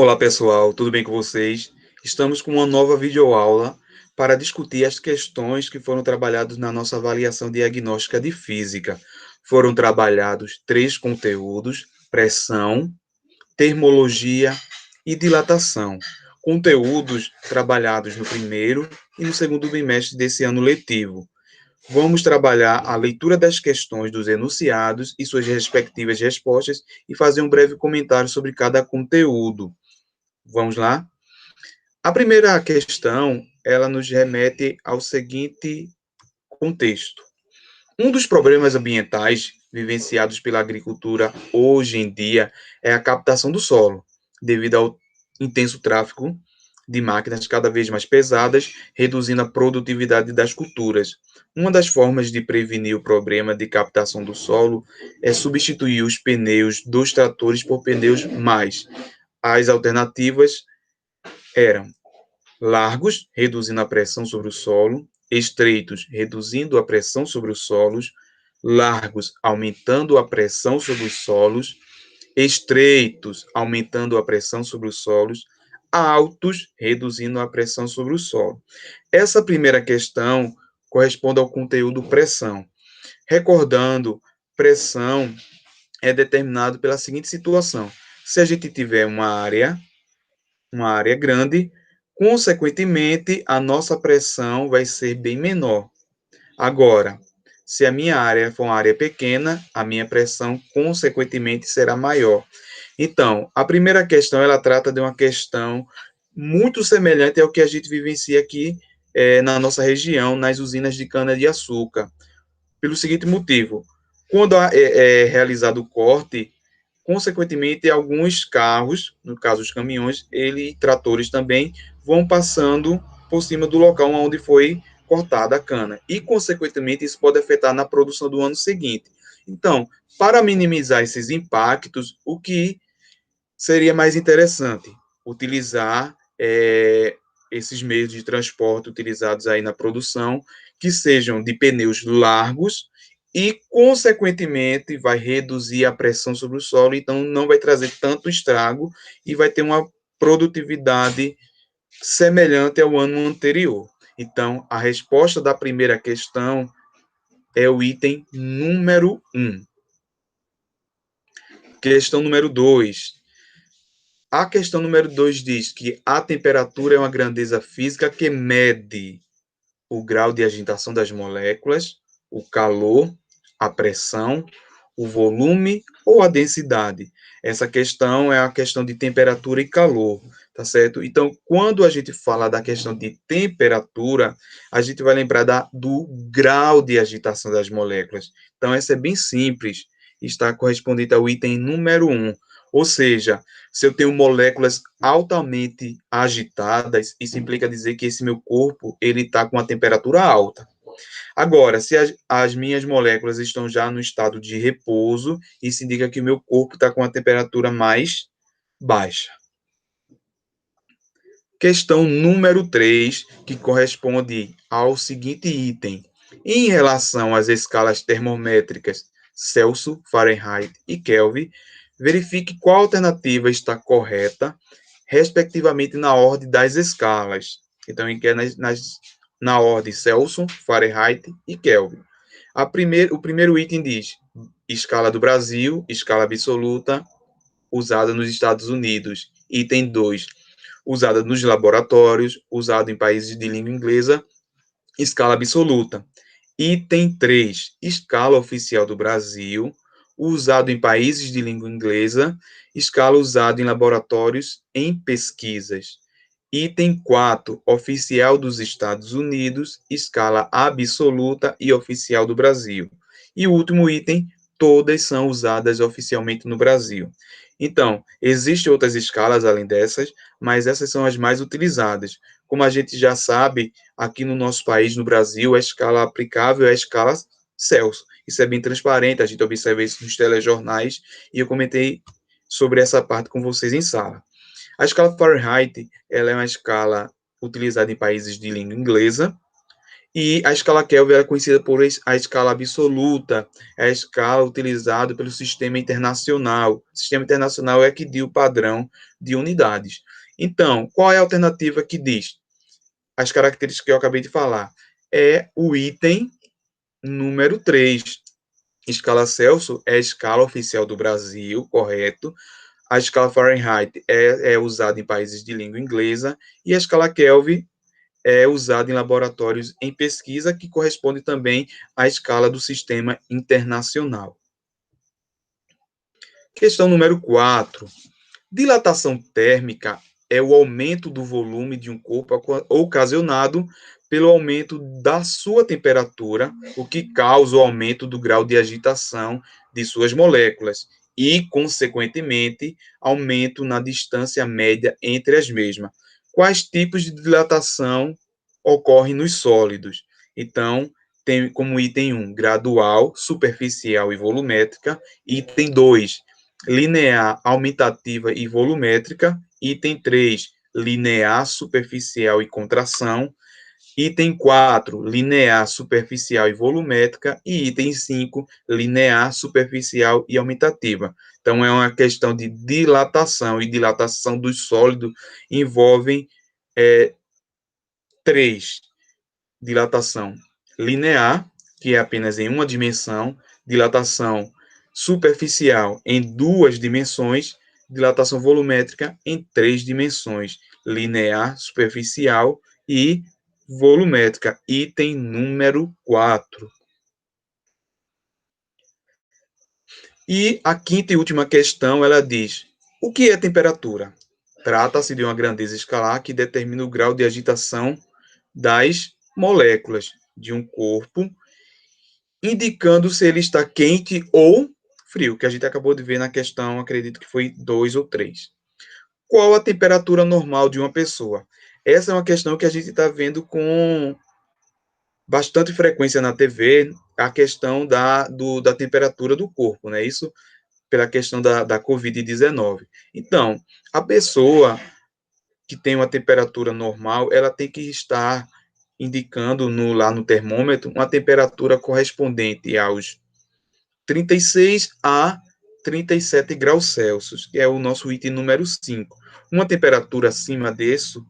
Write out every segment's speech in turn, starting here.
Olá pessoal, tudo bem com vocês? Estamos com uma nova videoaula para discutir as questões que foram trabalhadas na nossa avaliação diagnóstica de física. Foram trabalhados três conteúdos: pressão, termologia e dilatação. Conteúdos trabalhados no primeiro e no segundo bimestre desse ano letivo. Vamos trabalhar a leitura das questões dos enunciados e suas respectivas respostas e fazer um breve comentário sobre cada conteúdo. Vamos lá? A primeira questão, ela nos remete ao seguinte contexto. Um dos problemas ambientais vivenciados pela agricultura hoje em dia é a captação do solo, devido ao intenso tráfego de máquinas cada vez mais pesadas, reduzindo a produtividade das culturas. Uma das formas de prevenir o problema de captação do solo é substituir os pneus dos tratores por pneus mais. As alternativas eram largos, reduzindo a pressão sobre o solo, estreitos, reduzindo a pressão sobre os solos, largos, aumentando a pressão sobre os solos, estreitos, aumentando a pressão sobre os solos, altos, reduzindo a pressão sobre o solo. Essa primeira questão corresponde ao conteúdo pressão. Recordando, pressão é determinado pela seguinte situação: se a gente tiver uma área grande, consequentemente, a nossa pressão vai ser bem menor. Agora, se a minha área for uma área pequena, a minha pressão, consequentemente, será maior. Então, a primeira questão, ela trata de uma questão muito semelhante ao que a gente vivencia aqui na nossa região, nas usinas de cana-de-açúcar, pelo seguinte motivo: quando é realizado o corte, consequentemente, alguns carros, no caso os caminhões, e tratores também, vão passando por cima do local onde foi cortada a cana. E, consequentemente, isso pode afetar na produção do ano seguinte. Então, para minimizar esses impactos, o que seria mais interessante? Utilizar esses meios de transporte utilizados aí na produção, que sejam de pneus largos e, consequentemente, vai reduzir a pressão sobre o solo, então não vai trazer tanto estrago e vai ter uma produtividade semelhante ao ano anterior. Então, a resposta da primeira questão é o item número 1. Questão número 2. A questão número 2 diz que a temperatura é uma grandeza física que mede o grau de agitação das moléculas, o calor, a pressão, o volume ou a densidade. Essa questão é a questão de temperatura e calor, tá certo? Então, quando a gente fala da questão de temperatura, a gente vai lembrar do grau de agitação das moléculas. Então, essa é bem simples, está correspondente ao item número 1. Ou seja, se eu tenho moléculas altamente agitadas, isso implica dizer que esse meu corpo ele está com uma temperatura alta. Agora, se as minhas moléculas estão já no estado de repouso, isso indica que o meu corpo está com uma temperatura mais baixa. Questão número 3, que corresponde ao seguinte item. Em relação às escalas termométricas Celsius, Fahrenheit e Kelvin, verifique qual alternativa está correta, respectivamente na ordem das escalas. Então, na ordem Celsius, Fahrenheit e Kelvin. O primeiro item diz escala do Brasil, escala absoluta, usada nos Estados Unidos. Item 2, usada nos laboratórios, usado em países de língua inglesa, escala absoluta. Item 3, escala oficial do Brasil, usado em países de língua inglesa, escala usada em laboratórios em pesquisas. Item 4, oficial dos Estados Unidos, escala absoluta e oficial do Brasil. E o último item, todas são usadas oficialmente no Brasil. Então, existem outras escalas além dessas, mas essas são as mais utilizadas. Como a gente já sabe, aqui no nosso país, no Brasil, a escala aplicável é a escala Celsius. Isso é bem transparente, a gente observa isso nos telejornais, e eu comentei sobre essa parte com vocês em sala. A escala Fahrenheit, ela é uma escala utilizada em países de língua inglesa, E a escala Kelvin é conhecida por a escala absoluta, é a escala utilizada pelo sistema internacional. O sistema internacional é que deu o padrão de unidades. Então, qual é a alternativa que diz? As características que eu acabei de falar. É o item número 3. Escala Celsius é a escala oficial do Brasil, correto? A escala Fahrenheit é usada em países de língua inglesa e a escala Kelvin é usada em laboratórios em pesquisa, que corresponde também à escala do sistema internacional. Questão número 4. Dilatação térmica é o aumento do volume de um corpo ocasionado pelo aumento da sua temperatura, o que causa o aumento do grau de agitação de suas moléculas e, consequentemente, aumento na distância média entre as mesmas. Quais tipos de dilatação ocorrem nos sólidos? Então, tem como item 1, gradual, superficial e volumétrica. Item 2, linear, aumentativa e volumétrica. Item 3, linear, superficial e contração. Item 4, linear, superficial e volumétrica. E item 5, linear, superficial e aumentativa. Então, é uma questão de dilatação, e dilatação do sólido envolvem 3. Dilatação linear, que é apenas em uma dimensão, dilatação superficial em 2 dimensões, dilatação volumétrica em 3 dimensões, linear, superficial e volumétrica. Item número 4. E a quinta e última questão, ela diz: o que é temperatura? Trata-se de uma grandeza escalar que determina o grau de agitação das moléculas de um corpo, indicando se ele está quente ou frio, que a gente acabou de ver na questão, acredito que foi 2 ou 3. Qual a temperatura normal de uma pessoa? Essa é uma questão que a gente está vendo com bastante frequência na TV, a questão da temperatura do corpo, né? Isso pela questão da Covid-19. Então, a pessoa que tem uma temperatura normal, ela tem que estar indicando lá no termômetro uma temperatura correspondente aos 36 a 37 graus Celsius, que é o nosso item número 5. Uma temperatura acima disso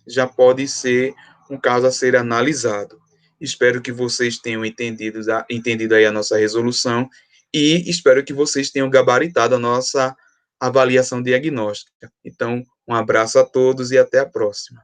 já pode ser um caso a ser analisado. Espero que vocês tenham entendido aí a nossa resolução e espero que vocês tenham gabaritado a nossa avaliação diagnóstica. Então, um abraço a todos e até a próxima.